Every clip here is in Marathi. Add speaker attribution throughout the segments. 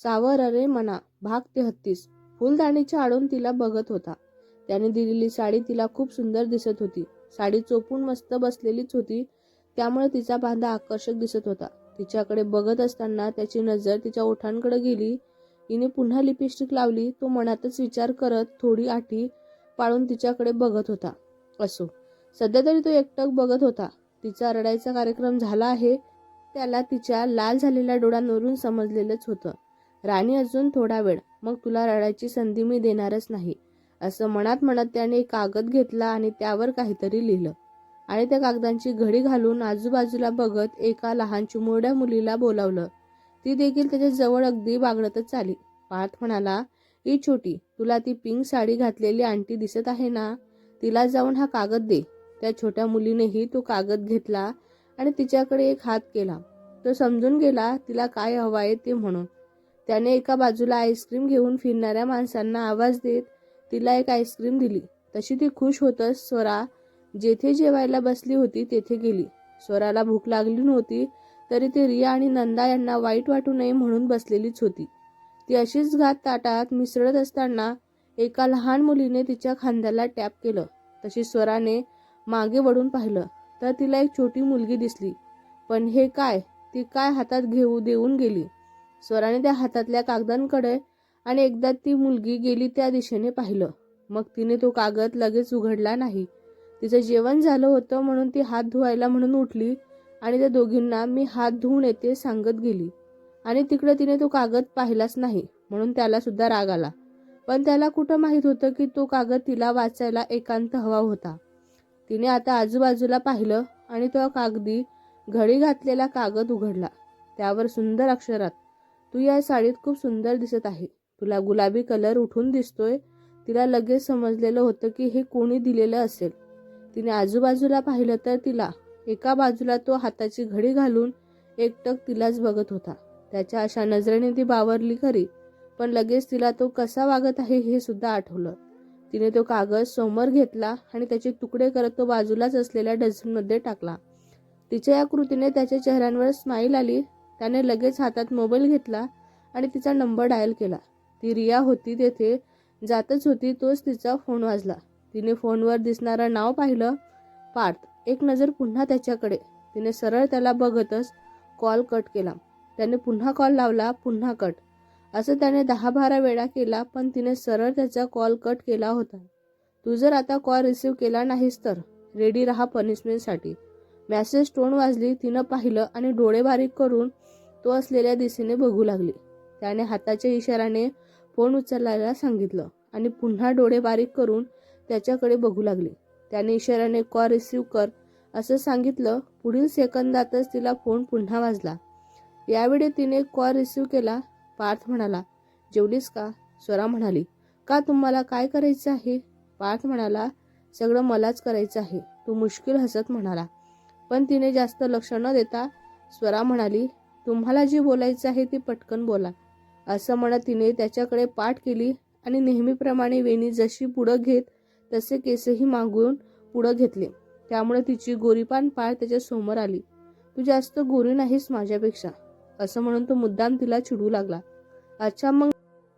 Speaker 1: सावर अरे मना भाग 33. फुलदाणीच्या आडून तिला बघत होता. त्याने दिलेली साडी तिला खूप सुंदर दिसत होती. साडी चोपून मस्त बसलेलीच होती, त्यामुळे तिचा बांधा आकर्षक दिसत होता. तिच्याकडे बघत असताना त्याची नजर तिच्या ओठांकडे गेली. हिने पुन्हा लिपस्टिक लावली. तो मनातच विचार करत थोडी आठी पाळून तिच्याकडे बघत होता. असो, सध्या तरी तो एकटक बघत होता. तिचा रडायचा कार्यक्रम झाला आहे त्याला तिच्या लाल झालेल्या डोळ्यांवरून समजलेलंच होतं. राणी, अजून थोडा वेळ, मग तुला रडायची संधी मी देणारच नाही, असं मनात म्हणत त्याने एक कागद घेतला आणि त्यावर काहीतरी लिहिलं आणि त्या कागदांची घडी घालून आजूबाजूला बघत एका लहान चिमुरड्या मुलीला बोलावलं. ती देखील त्याच्या जवळ अगदी बागडतच आली. पार्थ म्हणाला, ही छोटी, तुला ती पिंक साडी घातलेली आंटी दिसत आहे ना, तिला जाऊन हा कागद दे. त्या छोट्या मुलीनेही तो कागद घेतला आणि तिच्याकडे एक हात केला. तो समजून गेला तिला काय हवाय ते म्हणून. त्याने एका बाजूला आईस्क्रीम घेऊन फिरणाऱ्या माणसांना आवाज देत तिला एक आईस्क्रीम दिली. तशी ती खुश होतच स्वरा जेथे जेवायला बसली होती तेथे गेली. स्वराला भूक लागली नव्हती, तरी ती रिया आणि नंदा यांना वाईट वाटू नये म्हणून बसलेलीच होती. ती अशीच घात ताटात मिसळत असताना एका लहान मुलीने तिच्या खांद्याला टॅप केलं. तशी स्वराने मागे वळून पाहिलं तर तिला एक छोटी मुलगी दिसली. पण हे काय, ती काय हातात देऊन गेली. स्वराने त्या हातातल्या कागदांकडे आणि एकदा ती मुलगी गेली त्या दिशेने पाहिलं. मग तिने तो कागद लगेच उघडला नाही. तिचं जेवण झालं होतं म्हणून ती हात धुवायला म्हणून उठली आणि त्या दोघींना मी हात धुवून येते सांगत गेली. आणि तिकडे तिने तो कागद पाहिलाच नाही, म्हणून त्याला सुद्धा राग आला. पण त्याला कुठं माहित होतं की तो कागद तिला वाचायला एकांत हवा होता. तिने आता आजूबाजूला पाहिलं आणि तो कागदी घडी घातलेला कागद उघडला. त्यावर सुंदर अक्षरात, तू या साडीत खूप सुंदर दिसत आहे, तुला गुलाबी कलर उठून दिसतोय. तिला लगेच समजलेलं होतं की हे कोणी दिलेलं असेल. तिने आजूबाजूला पाहिलं तर तिला एका बाजूला तो हाताची घडी घालून एकटक तिलाच बघत होता. त्याच्या अशा नजरेने ती बावरली खरी, पण लगेच तिला तो कसा वागत आहे हे सुद्धा आठवलं. तिने तो कागद समोर घेतला आणि त्याचे तुकडे करत तो बाजूलाच असलेल्या डस्टबिनमध्ये टाकला. तिच्या या कृतीने त्याच्या चेहऱ्यावर स्माईल आली. त्याने लगेच हातात मोबाईल घेतला आणि तिचा नंबर डायल केला. ती रिया होती. तेथे जातच होती तोच तिचा फोन वाजला. तिने फोनवर दिसणारं नाव पाहिलं, पार्थ. एक नजर पुन्हा त्याच्याकडे. तिने सरळ त्याला बघतच कॉल कट केला. त्याने पुन्हा कॉल लावला, पुन्हा कट. असं त्याने 10-12 वेळा केला, पण तिने सरळ त्याचा कॉल कट केला होता. तू जर आता कॉल रिसीव्ह केला नाहीस तर रेडी राहा पनिशमेंटसाठी. मॅसेज टोन वाजली. तिनं पाहिलं आणि डोळे बारीक करून तो असलेल्या दिशेने बघू लागली. त्याने हाताच्या इशाऱ्याने फोन उचलायला सांगितलं आणि पुन्हा डोळे बारीक करून त्याच्याकडे बघू लागली. त्याने इशाऱ्याने कॉल रिसीव्ह कर असं सांगितलं. पुढील सेकंदातच तिला फोन पुन्हा वाजला. यावेळी तिने कॉल रिसीव्ह केला. पार्थ म्हणाला, जेवलीस का? स्वरा म्हणाली, का, तुम्हाला काय करायचं आहे? पार्थ म्हणाला, सगळं मलाच करायचं आहे. तो मुश्किल हसत म्हणाला. पण तिने जास्त लक्ष न देता स्वरा म्हणाली, तुम्हाला जे बोलायचं आहे ते पटकन बोला, असं म्हणत तिने त्याच्याकडे पाठ केली आणि नेहमीप्रमाणे वेणी जशी पुढं घेत तसे केसही मागून पुढं घेतले. त्यामुळे तिची गोरीपान पाळ त्याच्या समोर आली. तू जास्त गोरी नाहीस माझ्यापेक्षा, असं म्हणून तो मुद्दाम तिला चिडू लागला. अच्छा, मग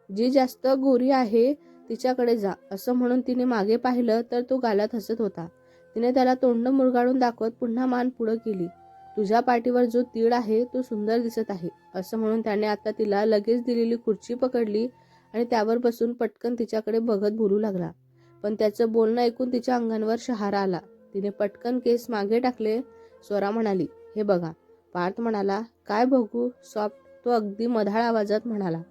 Speaker 1: जी जास्त गोरी आहे तिच्याकडे जा, असं म्हणून तिने मागे पाहिलं तर तो गालात हसत होता. तिने त्याला तोंड मुरगाळून दाखवत पुन्हा मान पुढं केली. तुझ्या पाठीवर जो तीळ आहे तो सुंदर दिसत आहे, असं म्हणून त्याने आता तिला लगेच दिलेली खुर्ची पकडली आणि त्यावर बसून पटकन तिच्याकडे बघत बोलू लागला. पण त्याचं बोलणं ऐकून तिच्या अंगावर शहारा आला. तिने पटकन केस मागे टाकले. स्वरा म्हणाली, हे बघा. पार्थ म्हणाला, काय बघू? सॉफ्ट. तो अगदी मधाळ आवाजात म्हणाला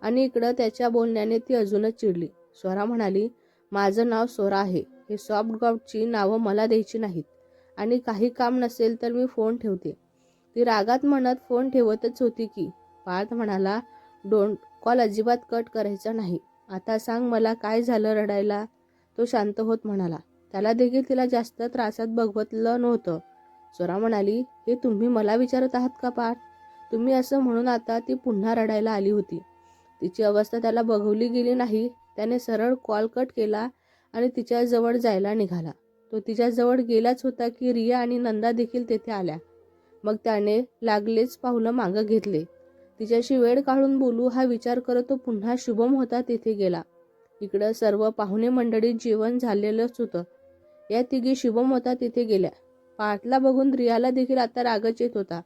Speaker 1: आणि इकडं त्याच्या बोलण्याने ती अजूनच चिडली. स्वरा म्हणाली, माझं नाव स्वरा आहे. हे सॉफ्ट गॉडची नावं मला द्यायची नाहीत आणि काही काम नसेल तर मी फोन ठेवते. ती रागात म्हणत फोन ठेवतच होती की पार्थ म्हणाला, डोंट कॉल अजिबात कट करायचा नाही. आता सांग मला काय झालं रडायला? तो शांत होत म्हणाला. त्याला देखील तिला जास्त त्रासात बघवतलं नव्हतं. स्वरा म्हणाली, हे तुम्ही मला विचारत आहात का पार्थ? तुम्ही असं म्हणून आता ती पुन्हा रडायला आली होती. तिची अवस्था त्याला बघवली गेली नाही. त्याने सरळ कॉल कट केला आणि तिच्या जवळ जायला निघाला. तो तिच्या जवळ गेलाच होता की रिया आणि नंदा देखील तेथे आल्या. मग त्याने लागलेच पावलं मागं घेतले. तिच्याशी वेळ काढून बोलू हा विचार करत तो पुन्हा शुभम होता तेथे गेला. इकडं सर्व पाहुणे मंडळीत जेवण झालेलंच होतं. या तिघी शुभम होता तिथे गेल्या. पार्थला बघून रियाला देखील आता रागच येत होता.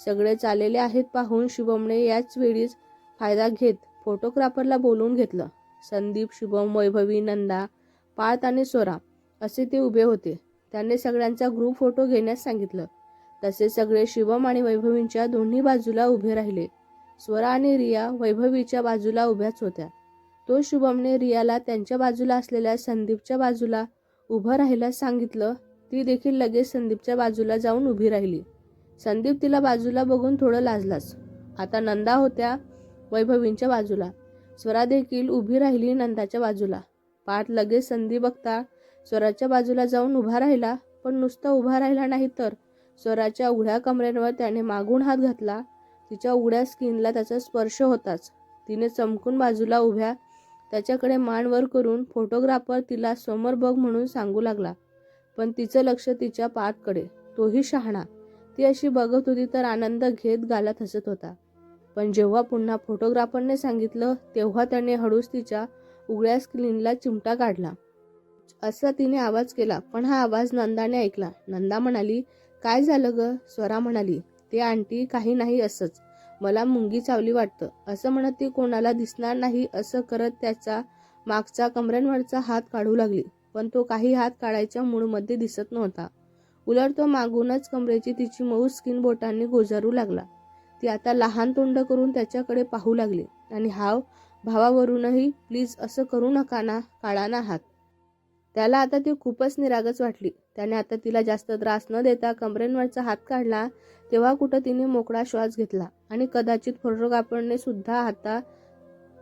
Speaker 1: सगळे चाललेले आहेत पाहून शुभमने याच वेळीच फायदा घेत फोटोग्राफरला बोलवून घेतलं. संदीप, शुभम, वैभवी, नंदा, पार्थ आणि स्वरा असे ते उभे होते. त्याने सगळ्यांचा ग्रुप फोटो घेण्यास सांगितलं. तसे सगळे शुभम आणि वैभवींच्या दोन्ही बाजूला उभे राहिले. स्वरा आणि रिया वैभवीच्या बाजूला उभ्याच होत्या. तो शुभमने रियाला त्यांच्या बाजूला असलेल्या संदीपच्या बाजूला उभं राहायला सांगितलं. ती देखील लगेच संदीपच्या बाजूला जाऊन उभी राहिली. संदीप तिला बाजूला बघून थोडं लाजलाच. आता नंदा होत्या वैभवींच्या बाजूला. स्वरा देखील उभी राहिली नंदाच्या बाजूला. पार्थ लगेच संदीप बघता स्वराच्या बाजूला जाऊन उभा राहिला. पण नुसता उभा राहिला नाही तर स्वराच्या उघड्या कमरेवर त्याने मागून हात घातला. तिच्या उघड्या स्किनला त्याचा स्पर्श होताच तिने चमकून बाजूला उभ्या त्याच्याकडे मान वर करून फोटोग्राफर तिला समोर बघ म्हणून सांगू लागला. पण तिचं लक्ष तिच्या पार्थकडे. तोही शहाणा. ती अशी बघत होती तर आनंद घेत गालात हसत होता. पण जेव्हा पुन्हा फोटोग्राफरने सांगितलं तेव्हा त्याने हळूच तिच्या उघड्या स्क्रीनला चिमटा काढला. असा तिने आवाज केला. पण हा आवाज नंदाने ऐकला. नंदा म्हणाली, काय झालं ग? स्वरा म्हणाली, ते आंटी काही नाही असंच. मला मुंगी चावली वाटतं. असं म्हणत ती कोणाला दिसणार नाही असं करत त्याचा मागचा कमरेवरचा हात काढू लागली. पण तो काही हात काढायच्या मूडमध्ये दिसत नव्हता. उलट तो मागूनच कमरेची तिची मऊ स्किन बोटांनी गोजारू लागला. ती आता लहान तोंड करून त्याच्याकडे पाहू लागली आणि हाव भावावरूनही प्लीज असं करू नका ना, काढा ना हात. त्याला आता ती खूपच निरागस वाटली. त्याने आता तिला जास्त त्रास न देता कमरेवरचा हात काढला. तेव्हा कुठं तिने मोकळा श्वास घेतला आणि कदाचित फोटोग्राफरने सुद्धा आता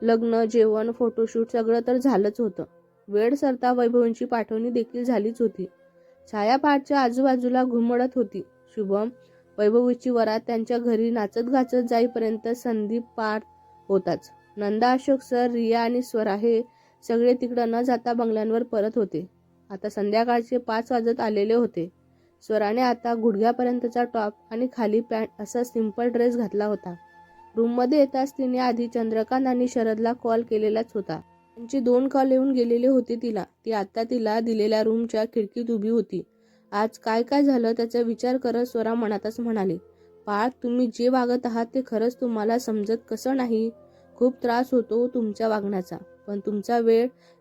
Speaker 1: लग्न, जेवण, फोटोशूट सगळं तर झालंच होतं. वेळ सरता वैभवींची पाठवणी देखील झालीच होती. छाया पार्थच्या आजूबाजूला घुमडत होती. शुभम, वैभवीची वरात त्यांच्या घरी नाचत गाचत जाईपर्यंत संदीप पार्थ होताच. नंदा, अशोक सर, रिया आणि स्वरा हे सगळे तिकडं न जाता बंगल्यांवर परत होते. आता संध्याकाळचे 5 वाजत आलेले होते. स्वराने आता गुडघ्यापर्यंतचा टॉप आणि खाली पॅन्ट असा सिंपल ड्रेस घातला होता. रूममध्ये येताच तिने आधी चंद्रकांत आणि शरदला कॉल केलेलाच होता. त्यांची 2 कॉल येऊन गेलेले होते तिला. ती आता तिला दिलेल्या रूमच्या खिडकीत उभी होती. आज काय काय झालं त्याचा विचार करत स्वरा मनातच म्हणाली, पार्थ, तुम्ही जे वागत आहात ते खरंच तुम्हाला समजत कसं नाही? खूप त्रास होतो तुमच्या वागण्याचा. पण तुमचा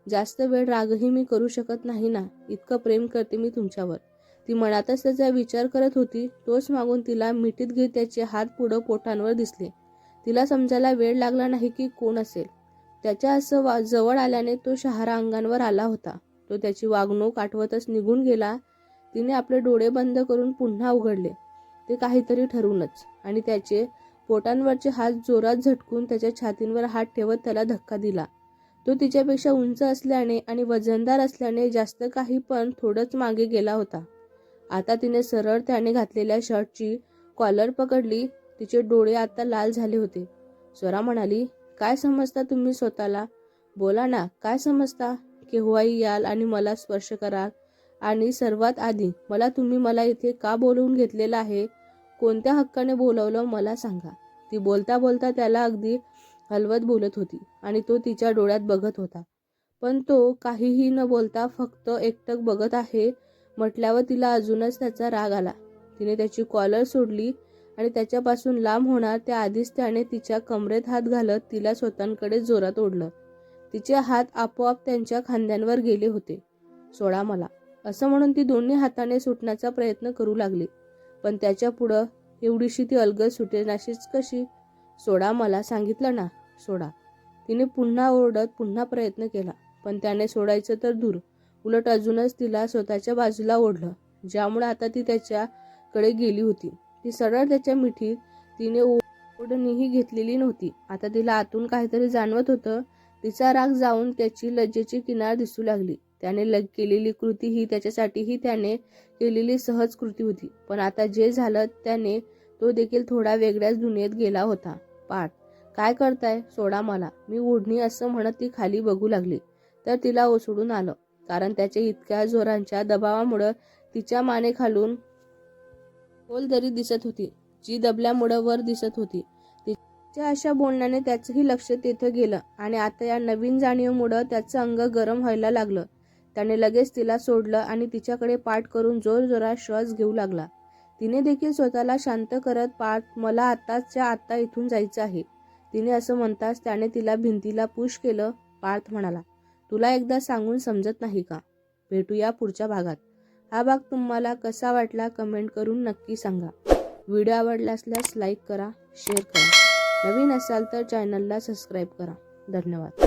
Speaker 1: जास्त वेळ रागही मी करू शकत नाही ना. इतकं प्रेम करते मी तुमच्यावर. ती मनातच त्याचा विचार करत होती. तोच मागून तिला मिठीत घेत त्याचे हात पुढं पोटांवर दिसले. तिला समजायला वेळ लागला नाही की कोण असेल. त्याच्या असं जवळ आल्याने तो शहारा अंगांवर आला होता. तो त्याची वागणूक आठवतच निघून गेला. तिने आपले डोळे बंद करून पुन्हा उघडले. ते काहीतरी ठरूनच. आणि त्याचे पोटांवरचे हात जोरात झटकून त्याच्या छातीवर हात ठेवत त्याला धक्का दिला. तो तिच्यापेक्षा उंच असल्याने आणि वजनदार असल्याने जास्त काही पण थोडंच मागे गेला होता. आता तिने सरळ त्याने घातलेल्या शर्टची कॉलर पकडली. तिचे डोळे आता लाल झाले होते. स्वरा म्हणाली, काय समजता तुम्ही स्वतःला? बोला ना, काय समजता? केव्हाही याल आणि मला स्पर्श कराल. आणि सर्वात आधी तुम्ही मला इथे का बोलवून घेतलेलं आहे? कोणत्या हक्काने बोलवलं मला सांगा. ती बोलता बोलता त्याला अगदी हलवत बोलत होती आणि तो तिच्या डोळ्यात बघत होता. पण तो काहीही न बोलता फक्त एकटक बघत आहे म्हटल्यावर तिला अजूनच त्याचा राग आला. तिने त्याची कॉलर सोडली आणि त्याच्यापासून लांब होणार त्याआधीच त्याने तिच्या कमरेत हात घालत तिला स्वतःकडे जोरात ओढलं. तिचे हात आपोआप त्यांच्या खांद्यांवर गेले होते. सोडा मला, असं म्हणून ती दोन्ही हाताने सुटण्याचा प्रयत्न करू लागली. पण त्याच्या पुढं एवढीशी ती अलगद सुटेनाशीच कशी? सोडा मला, सांगितलं ना, सोडा. तिने पुन्हा ओरडत पुन्हा प्रयत्न केला. पण त्याने सोडायचं तर दूर, उलट अजूनच तिला स्वतःच्या बाजूला ओढलं. ज्यामुळे आता ती त्याच्याकडे गेली होती. ती सरळ त्याच्या मिठीत. तिने ओढणीही घेतलेली नव्हती. आता तिला आतून काहीतरी जाणवत होतं. तिचा राग जाऊन त्याची लज्जेची किनार दिसू लागली. त्याने केलेली कृती ही त्याच्यासाठीही त्याने केलेली सहज कृती होती. पण आता जे झालं त्याने तो देखील थोडा वेगळ्याच दुनियेत गेला होता. पार्थ, काय करताय? सोडा मला, मी ओढणी, असं म्हणत ती खाली बघू लागली. तर तिला ओसडून आलं. कारण त्याच्या इतक्या जोरांच्या दबावामुळं तिच्या मानेखालून खोल दरी दिसत होती, जी दबल्यामुळं वर दिसत होती. तिच्या अशा बोलण्याने त्याचंही लक्ष तेथे गेलं आणि आता या नवीन जाणीवेमुळं त्याचं अंग गरम व्हायला लागलं. त्याने लगेच तिला सोडलं आणि तिच्याकडे पाठ करून जोरजोरात श्वास घेऊ लागला. तिने देखील स्वतःला शांत करत, पार्थ, मला आताच्या आता इथून जायचं आहे. तिने असं म्हणताच त्याने तिला भिंतीला पुश केलं. पार्थ म्हणाला, तुला एकदा सांगून समजत नाही का? भेटूया पुढच्या भागात. हा भाग तुम्हाला कसा वाटला कमेंट करून नक्की सांगा. व्हिडिओ आवडला असल्यास लाईक करा, शेअर करा. नवीन असाल तर चॅनलला सबस्क्राईब करा. धन्यवाद.